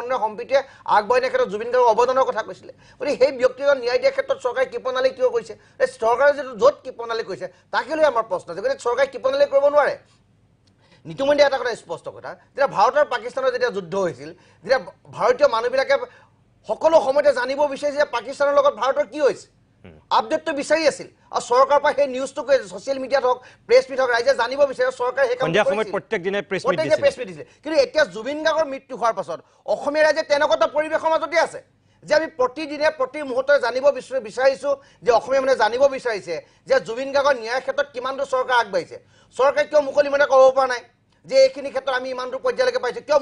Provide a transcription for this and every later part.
সন্ধান সম্প্ৰীতিয়ে আগবঢ়াই নিয়াৰ ক্ষেত্ৰত জুবিন গাৰ্গৰ অৱদানৰ কথা কৈছিলে গতিকে সেই ব্যক্তিগত ন্যায় দিয়াৰ ক্ষেত্ৰত চৰকাৰে কৃপণালী কিয় কৰিছে এই চৰকাৰে যিটো য'ত কৃপণালী কৰিছে তাকে লৈ আমাৰ প্ৰশ্ন আছে গতিকে চৰকাৰে কৃপণালী কৰিব নোৱাৰে নিতুমন্দি এটা কথা স্পষ্ট কথা যেতিয়া ভাৰত আৰু পাকিস্তানৰ যেতিয়া যুদ্ধ হৈছিল যেতিয়া ভাৰতীয় মানুহবিলাকে সকলো সময়তে জানিব বিচাৰিছে যে পাকিস্তানৰ লগত ভাৰতৰ কি হৈছে আপডেটটো বিচাৰি আছিল আৰু চৰকাৰৰ পৰা সেই নিউজটো ছ'চিয়েল মিডিয়াত হওক প্ৰেছ মিট হওক ৰাইজে জানিব বিচাৰে চৰকাৰে সেই সন্ধিয়া সময়ত প্ৰত্যেক দিনে প্ৰেছ মিট দিছিলে কিন্তু এতিয়া জুবিন গাৰ্গৰ মৃত্যু হোৱাৰ পাছত অসমীয়া ৰাইজে তেনেকুৱা এটা পৰিৱেশৰ মাজতে আছে যে আমি প্ৰতিদিনে প্ৰতি মুহূৰ্ততে জানিব বিচাৰিছোঁ যে অসমীয়া মানুহে জানিব বিচাৰিছে যে জুবিন গাৰ্গৰ ন্যায়ৰ ক্ষেত্ৰত কিমান দূৰ চৰকাৰ আগবাঢ়িছে চৰকাৰে কিয় মুকলি মনে ক'ব পৰা নাই যে এইখিনি ক্ষেত্ৰত আমি ইমান দূৰ পৰ্যায়লৈকে পাইছোঁ কিয়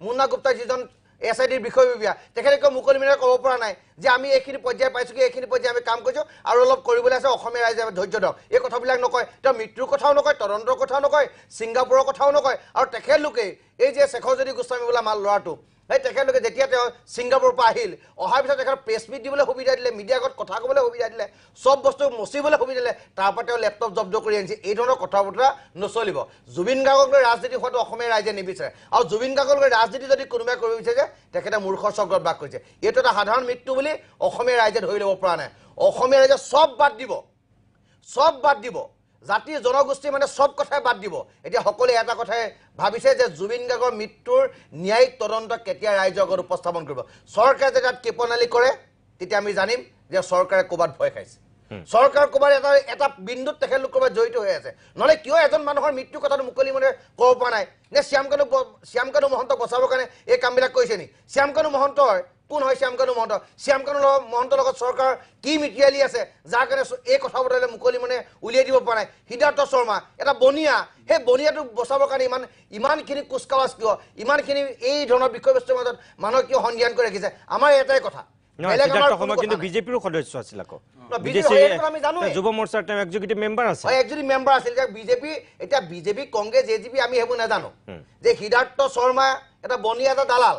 মুন্না গুপ্তা যিজন SIDৰ বিষয়ববীয়া তেখেতে কিয় মুকলি মনে ক'ব পৰা নাই যে আমি এইখিনি পৰ্যায় পাইছোঁ কি এইখিনি পৰ্যায় আমি কাম কৰিছোঁ আৰু অলপ কৰিবলৈ আছে অসমীয়া ৰাইজে ধৈৰ্য দিয়ক এই কথাবিলাক নকয় তেওঁ মৃত্যুৰ কথাও নকয় তদন্তৰ কথাও নকয় ছিংগাপুৰৰ কথাও নকয় আৰু তেখেতলোকে এই যে শেখৰজ্যোতি গোস্বামী বোলা ল'ৰাটো এই তেখেতলোকে যেতিয়া তেওঁ ছিংগাপুৰৰ পৰা আহিল অহাৰ পিছত তেখেতৰ প্ৰেছ মিট দিবলৈ সুবিধা দিলে মিডিয়াৰ আগত কথা ক'বলৈ সুবিধা দিলে চব বস্তু মচিবলৈ সুবিধা দিলে তাৰপৰা তেওঁ লেপটপ জব্দ কৰি আনিছে এই ধৰণৰ কথা বতৰা নচলিব জুবিন গাৰ্গক লৈ ৰাজনীতি হোৱাটো অসমীয়া ৰাইজে নিবিচাৰে আৰু জুবিন গাৰ্গক লৈ ৰাজনীতি যদি কোনোবাই কৰিব বিচাৰে যে তেখেতে মূৰ্খৰ চক্ৰত বাস কৰিছে এইটো এটা সাধাৰণ মৃত্যু বুলি অসমীয়া ৰাইজে ধৰি ল'ব পৰা নাই অসমীয়া ৰাইজে চব বাদ দিব জাতি জনগোষ্ঠী মানে সব কথাই বাদ দিব এতিয়া সকলে এটা কথাই ভাবিছে যে জুবিন গাৰ্গৰ মৃত্যুৰ ন্যায়িক তদন্ত কেতিয়া ৰাইজৰ আগত উপস্থাপন কৰিব চৰকাৰে যেতিয়া কৃপণালী কৰে তেতিয়া আমি জানিম যে চৰকাৰে ক'বাত ভয় খাইছে চৰকাৰ ক'বাত এটা বিন্দুত তেখেতলোক ক'বাত জড়িত হৈ আছে নহ'লে কিয় এজন মানুহৰ মৃত্যুৰ কথাটো মুকলি মনে ক'ব পৰা নাই নে শ্যামকানু মহন্তক বচাবৰ কাৰণে এই কামবিলাক কৰিছে নি শ্যামকানু মহন্তৰ কোন হয় শ্যামকানু মহন্তৰ লগত চৰকাৰ কি মিটিয়ালি আছে যাৰ কাৰণে এই কথা বতৰালে মুকলি মনে উলিয়াই দিব পৰা নাই সিদ্ধাৰ্থ শৰ্মা এটা বনিয়া সেই বনিয়াটোক বচাবৰ কাৰণে ইমানখিনি কুচকাৱাজ কিয় ইমানখিনি এই ধৰণৰ বিষয়বস্তুৰ মাজত মানুহ কিয় সন্ধান কৰি ৰাখিছে আমাৰ এটাই কথা কিন্তু বিজেপিৰ সদস্য আছিল আকৌ যুৱ মৰ্চাৰ তেওঁ এক্সিকিউটিভ মেম্বাৰ আছিল বিজেপি এতিয়া বিজেপি কংগ্ৰেছ AGP আমি সেইবোৰ নাজানো যে সিদ্ধাৰ্থ শৰ্মা এটা বনিয়া এটা দালাল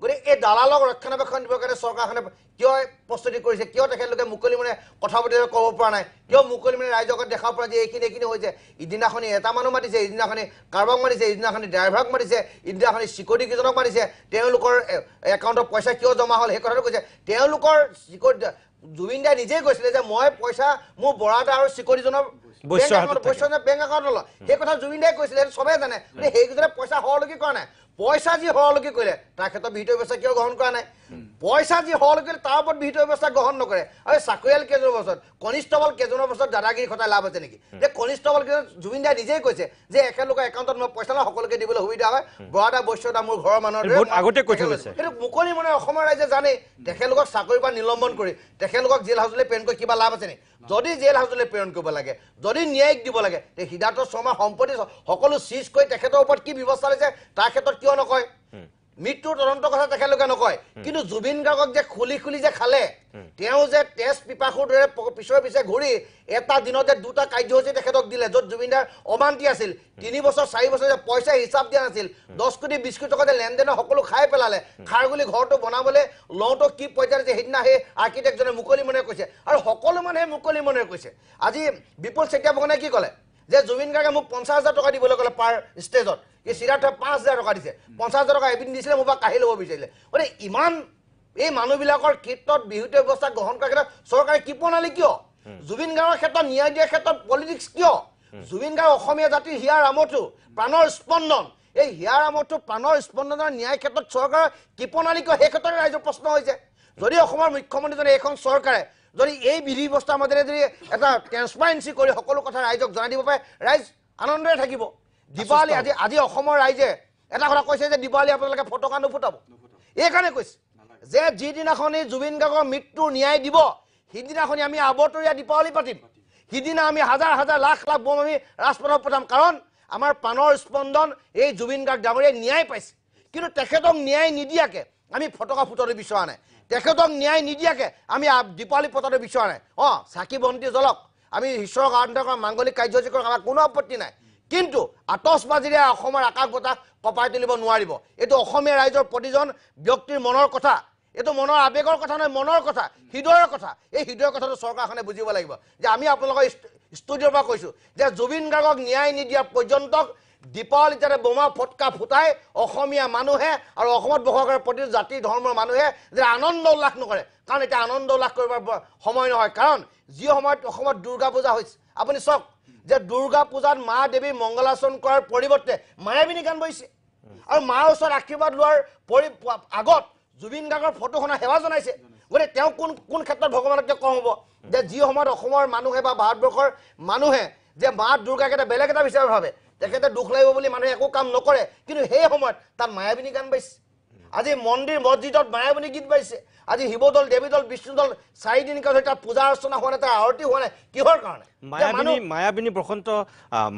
গতিকে এই দালালক ৰক্ষণাবেক্ষণ দিবৰ কাৰণে চৰকাৰখনে কিয় প্ৰস্তুতি কৰিছে কিয় তেখেতলোকে মুকলি মনে কথা পাতিব ক'ব পৰা নাই কিয় মুকলি মনে ৰাইজক দেখাব পৰা যে এইখিনি হৈছে ইদিনাখনি এটা মানুহ মাতিছে ইদিনাখনি কাৰোবাক মাতিছে ইদিনাখনি ড্ৰাইভাৰক মাতিছে ইদিনাখনি চিকিউৰিটি কেইজনক মাতিছে তেওঁলোকৰ একাউণ্টত পইচা কিয় জমা হ'ল সেই কথাটো কৈছে তেওঁলোকৰ চিকিউৰিটি জুবিন দাই নিজেই কৈছিলে যে মই পইচা মোৰ বৰাদা আৰু চিকিউৰিটিজনৰ বেংক একাউণ্ট লওঁ সেই কথা জুবিন দাই কৈছিলে চবেই জানে সেইকেইজনে পইচা সৰলকি কৰা নাই পইচা যি সৰলকি কৰিলে তাৰ ক্ষেত্ৰত বিহিত ব্যৱস্থা কিয় গ্ৰহণ কৰা নাই পইচা যি সৰলকি কৰিলে তাৰ ওপৰত বিহিত ব্যৱস্থা গ্ৰহণ নকৰে আৰু চাকৰিয়াল কেইজনৰ পাছত কনিষ্টবল কেইজনৰ পাছত দাদাগিৰি খটাই লাভ আছে নেকি যে কনিষ্টবল কেইজন জুবিন দাই নিজেই কৈছে যে একেলোকৰ একাউণ্টত মই পইচা সকলোকে দিবলৈ সুবিধা হয় বৰাদা বৈশ্যদা মোৰ ঘৰৰ মানুহৰ আগতে কৈ থৈছে কিন্তু মুকলি মনে অসমৰ ৰাইজে জানে তেখেতলোকক চাকৰিৰ পৰা নিলম্বন কৰি তেখেতলোকক জেল হাউচলৈ প্ৰেৰণ কৰি কিবা লাভ আছে নেকি যদি জেল হাউচলৈ প্ৰেৰণ কৰিব লাগে যদি ন্যায়িক দিব লাগে তে সিদ্ধাৰ্থ শৰ্মাৰ সম্পত্তি সকলো চিজ কৰি তেখেতৰ ওপৰত কি ব্যৱস্থা লৈছে তাৰ ক্ষেত্ৰত কিয় নকয় মৃত্যুৰ তদন্তৰ কথা তেখেতলোকে নকয় কিন্তু জুবিন গাৰ্গক যে খুলি যে খালে তেওঁ যে তেজ পিপাসুৰ দৰে পিছে ঘূৰি এটা দিনতে দুটা কাৰ্যসূচী তেখেতক দিলে য'ত জুবিনদাৰ অমান্তি আছিল 3 বছৰ 4 বছৰ যে পইচা হিচাপ দিয়া নাছিল 10 কোটি 20 কোটি টকা যে লেনদেনৰ সকলো খাই পেলালে খাৰগুলি ঘৰটো বনাবলৈ লওঁতো কি পৰ্যায়ত যে সেইদিনা সেই আৰ্কিটেক্টজনে মুকলি মনে কৈছে আৰু সকলো মানুহে মুকলি মনে কৈছে আজি বিপুল চেতিয়া ফুকনে কি ক'লে যে জুবিন গাৰ্গে মোক 50,000 টকা দিবলৈ ক'লে পাৰ ষ্টেজত এই সিদ্ধাৰ্থ 5,000 টকা দিছে 50,000 টকা এবিন দিছিলে মোৰ পৰা কাঢ়ি ল'ব বিচাৰিলে মানে ইমান এই মানুহবিলাকৰ ক্ষেত্ৰত বিহিত ব্যৱস্থা গ্ৰহণ কৰাৰ ক্ষেত্ৰত চৰকাৰে কৃপণালী কিয় জুবিন গাৰ্গৰ ক্ষেত্ৰত ন্যায় দিয়াৰ ক্ষেত্ৰত পলিটিক্স কিয় জুবিন গাৰ্গ অসমীয়া জাতিৰ হিয়াৰ আমঠু প্ৰাণৰ স্পন্দন এই হিয়াৰ আমঠু প্ৰাণৰ স্পন্দনৰ ন্যায় ক্ষেত্ৰত চৰকাৰৰ কৃপণালী কিয় সেই ক্ষেত্ৰত ৰাইজৰ প্ৰশ্ন হৈছে যদি অসমৰ মুখ্যমন্ত্ৰীজনে এইখন চৰকাৰে যদি এই বিধি ব্যৱস্থাৰ মাজেৰে যদি এটা ট্ৰেন্সপাৰেন্সি কৰি সকলো কথা ৰাইজক জনাই দিব পাৰে ৰাইজ আনন্দৰে থাকিব দীপাৱলী আজি অসমৰ ৰাইজে এটা কথা কৈছে যে দীপাৱলী আপোনালোকে ফটকা নুফুটাব এইকাৰণে কৈছে যে যিদিনাখনি জুবিন গাৰ্গৰ মৃত্যুৰ ন্যায় দিব সিদিনাখনি আমি আৱতৰীয়া দীপাৱলী পাতিম সিদিনা আমি হাজাৰ হাজাৰ লাখ লাখ বম আমি ৰাজপথত পঠাম কাৰণ আমাৰ প্ৰাণৰ স্পন্দন এই জুবিন গাৰ্গ ডাঙৰীয়াই ন্যায় পাইছে কিন্তু তেখেতক ন্যায় নিদিয়াকে আমি ফটকা ফুটাব বিচৰা নাই তেখেতক ন্যায় নিদিয়াকে আমি দীপাৱলী পতাব বিচৰা নাই চাকি বন্তি জ্বলক আমি ঈশ্বৰৰ আৰাধনা কৰা মাংগলিক কাৰ্যসূচী কৰক আমাৰ কোনো আপত্তি নাই কিন্তু আতচবাজিৰে অসমৰ আকাশ বতাহ কঁপাই তুলিব নোৱাৰিব এইটো অসমীয়া ৰাইজৰ প্ৰতিজন ব্যক্তিৰ মনৰ কথা এইটো মনৰ আবেগৰ কথা নহয় মনৰ কথা হৃদয়ৰ কথা এই হৃদয়ৰ কথাটো চৰকাৰখনে বুজিব লাগিব যে আমি আপোনালোকৰ ষ্টুডিঅ'ৰ পৰা কৈছোঁ যে জুবিন গাৰ্গক ন্যায় নিদিয়া পৰ্যন্ত দীপাৱলীত যাতে বোমা ফটকা ফুটাই অসমীয়া মানুহে আৰু অসমত বসবাস কৰা প্ৰতিটো জাতি ধৰ্মৰ মানুহে যে আনন্দ উল্লাস নকৰে কাৰণ এতিয়া আনন্দ উল্লাস কৰিবৰ সময় নহয় কাৰণ যি সময়ত অসমত দুৰ্গা পূজা হৈছে আপুনি চাওক যে দুৰ্গা পূজাত মা দেৱী মংগলাচৰণ কৰাৰ পৰিৱৰ্তে মায়াবিনী গান বহিছে আৰু মাৰ ওচৰত আশীৰ্বাদ লোৱাৰ আগত জুবিন গাৰ্গৰ ফটোখনে সেৱা জনাইছে গতিকে তেওঁ কোন ক্ষেত্ৰত ভগৱানক কম হ'ব যে যি সময়ত অসমৰ মানুহে বা ভাৰতবৰ্ষৰ মানুহে যে মা দুৰ্গাক এটা বেলেগ এটা বিচাৰ ভাবে তেখেতে দুখ লাগিব বুলি মানুহে একো কাম নকৰে কিন্তু সেই সময়ত তাত মায়াবিনী গান বাইছে আজি মন্দিৰ মছজিদত মায়াবিনী গীত বাইছে আজি শিৱদল দেৱীদল বিষ্ণুদল 4 দিন ধৰি তাত পূজা অৰ্চনা হোৱা নাই তাৰ আৰতি হোৱা নাই কিহৰ কাৰণে মায়াবিনী বসন্ত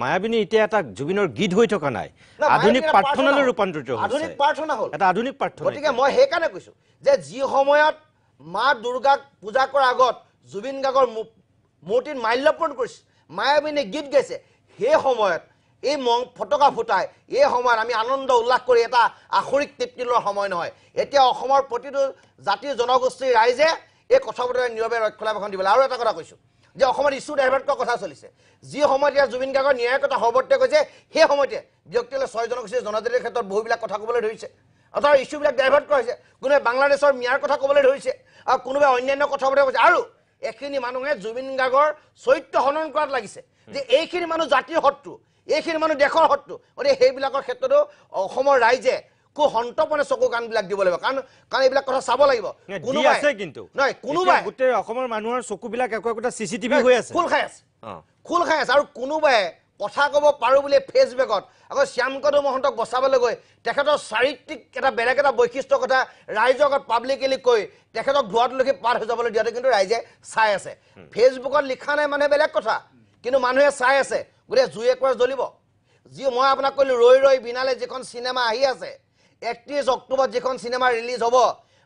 মায়াবিনী এতিয়া এটা জুবিনৰ গীত হৈ থকা নাই আধুনিক প্ৰাৰ্থনালৈ ৰূপান্তৰিত হৈছে আধুনিক প্ৰাৰ্থনা হ'ল এটা আধুনিক প্ৰাৰ্থনা গতিকে মই সেইকাৰণে কৈছো যে যি সময়ত মা দুৰ্গাক পূজা কৰাৰ আগত জুবিন গাৰ্গৰ মূৰ্তিত মাল্যৰ্পণ কৰিছে মায়াবিনী গীত গাইছে সেই সময়ত এই ফটকা ফুটাই এই সময়ত আমি আনন্দ উল্লাস কৰি এটা আখৰিক তৃপ্তি লোৱাৰ সময় নহয় এতিয়া অসমৰ প্ৰতিটো জাতি জনগোষ্ঠীৰ ৰাইজে এই কথাবোৰে নীৰৱে ৰক্ষণাবেক্ষণ দিবলৈ আৰু এটা কথা কৈছো যে অসমত ইছ্যু ডাইভাৰ্ট কৰা কথা চলিছে যি সময়ত ইয়াৰ জুবিন গাৰ্গৰ ন্যায়িকতা সৰ্বত্ৰে কৈছে সেই সময়তে ব্যক্তিলে 6 জনগোষ্ঠীৰ জনজাতিৰ ক্ষেত্ৰত বহুবিলাক কথা ক'বলৈ ধৰিছে অথবা ইছ্যুবিলাক ডাইভাৰ্ট কৰা হৈছে কোনোবাই বাংলাদেশৰ মিয়াৰ কথা ক'বলৈ ধৰিছে আৰু কোনোবাই অন্যান্য কথাবোৰে কৈছে আৰু এখিনি মানুহে জুবিন গাৰ্গৰ চৰিত্ৰ হনন কৰাত লাগিছে যে এইখিনি মানুহ জাতিৰ শত্ৰু এইখিনি মানুহ দেশৰ শত্ৰু গতিকে সেইবিলাকৰ ক্ষেত্ৰতো অসমৰ ৰাইজে খুব সন্তপনে চকু কাণবিলাক দিব লাগিব কাৰণ এইবিলাক কথা চাব লাগিব কোনোবাই আছে কিন্তু নহয় কোনোবাই গোটেই অসমৰ মানুহৰ চকুবিলাক একোটা চিচিটিভি হৈ আছে খুল খাই আছে আৰু কোনোবাই কথা ক'ব পাৰো বুলি ফেচবুকত আকৌ শ্যামকদু মহন্তক বচাবলৈ গৈ তেখেতৰ চাৰিত্ৰিক এটা বেলেগ এটা বৈশিষ্ট্য কথা ৰাইজৰ আগত পাব্লিকেলি কৈ তেখেতক ধোৱাটোলৈকে পাৰ হৈ যাবলৈ দিয়াটো কিন্তু ৰাইজে চাই আছে ফেচবুকত লিখা নাই মানে বেলেগ কথা কিন্তু মানুহে চাই আছে গতিকে জুই একবাৰ জ্বলিব যি মই আপোনাক কৈলো ৰৈ বিনালে যিখন চিনেমা আহি আছে 31 অক্টোবৰত যিখন চিনেমা ৰিলিজ হ'ব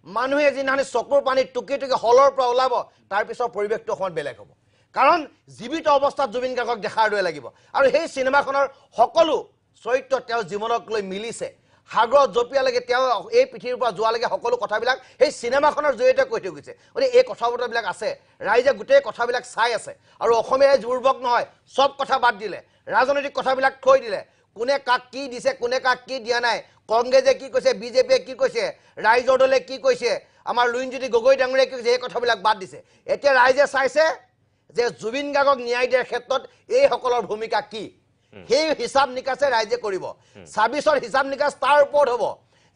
মানুহে যিদিনাখনি চকুৰ পানী টুকি হলৰ পৰা ওলাব তাৰ পিছৰ পৰিৱেশটো অকণমান বেলেগ হ'ব কাৰণ জীৱিত অৱস্থাত জুবিন গাৰ্গক দেখাৰ দৰে লাগিব আৰু সেই চিনেমাখনৰ সকলো চৰিত্ৰ তেওঁৰ জীৱনক লৈ মিলিছে সাগৰত জপিয়ালৈকে তেওঁ এই পৃথিৱীৰ পৰা যোৱালৈকে সকলো কথাবিলাক সেই চিনেমাখনৰ জৰিয়তে কৈ থৈ গৈছে গতিকে এই কথাবতৰাবিলাক আছে ৰাইজে গোটেই কথাবিলাক চাই আছে আৰু অসমীয়াই যুৰ্বক নহয় সব কথা বাদ দিলে ৰাজনৈতিক কথাবিলাক থৈ দিলে কোনে কাক কি দিছে কোনে কাক কি দিয়া নাই কংগ্ৰেছে কি কৈছে বিজেপিয়ে কি কৈছে ৰাইজৰ দলে কি কৈছে আমাৰ লুইনজ্যোতি গগৈ ডাঙৰীয়াই কি কৈছে এই কথাবিলাক বাদ দিছে এতিয়া ৰাইজে চাইছে যে জুবিন গাৰ্গক ন্যায় দিয়াৰ ক্ষেত্ৰত এই সকলৰ ভূমিকা কি সেই হিচাপ নিকাছে ৰাইজে কৰিব 26ৰ হিচাপ নিকাছ তাৰ ওপৰত হ'ব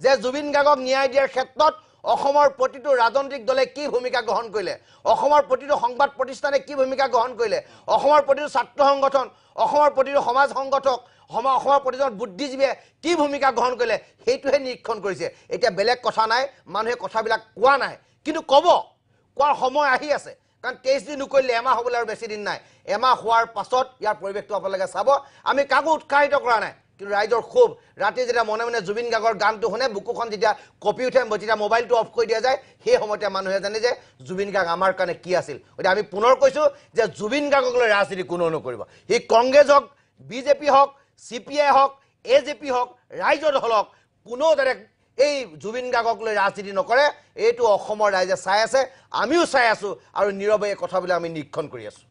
যে জুবিন গাৰ্গক ন্যায় দিয়াৰ ক্ষেত্ৰত অসমৰ প্ৰতিটো ৰাজনৈতিক দলে কি ভূমিকা গ্ৰহণ কৰিলে অসমৰ প্ৰতিটো সংবাদ প্ৰতিষ্ঠানে কি ভূমিকা গ্ৰহণ কৰিলে অসমৰ প্ৰতিটো ছাত্ৰ সংগঠন অসমৰ প্ৰতিটো সমাজ সংগঠক অসমৰ প্ৰতিজন বুদ্ধিজীৱীয়ে কি ভূমিকা গ্ৰহণ কৰিলে সেইটোহে নিৰীক্ষণ কৰিছে এতিয়া বেলেগ কথা নাই মানুহে কথাবিলাক কোৱা নাই কিন্তু কোৱাৰ সময় আহি আছে কাৰণ 23 দিন নকৰিলে এমাহ হ'বলৈ আৰু বেছি দিন নাই এমাহ হোৱাৰ পাছত ইয়াৰ পৰিৱেশটো আপোনালোকে চাব আমি কাকো উৎসাহিত কৰা নাই কিন্তু ৰাইজৰ খুব ৰাতি যেতিয়া মনে মনে জুবিন গাৰ্গৰ গানটো শুনে বুকুখন যেতিয়া কপি উঠে যেতিয়া মোবাইলটো অফ কৰি দিয়া যায় সেই সময়তে মানুহে জানে যে জুবিন গাৰ্গ আমাৰ কাৰণে কি আছিল গতিকে আমি পুনৰ কৈছো যে জুবিন গাৰ্গক লৈ ৰাজনীতি কোনেও নকৰিব সি কংগ্ৰেছ হওক বিজেপি হওক CPI হওক AJP হওক ৰাইজৰ দলক কোনেও যাতে এই জুবিন গাৰ্গক লৈ ৰাজনীতি নকৰে এইটো অসমৰ ৰাইজে চাই আছে আমিও চাই আছো আৰু নীৰৱে এই কথাবিলাক আমি নিৰীক্ষণ কৰি আছো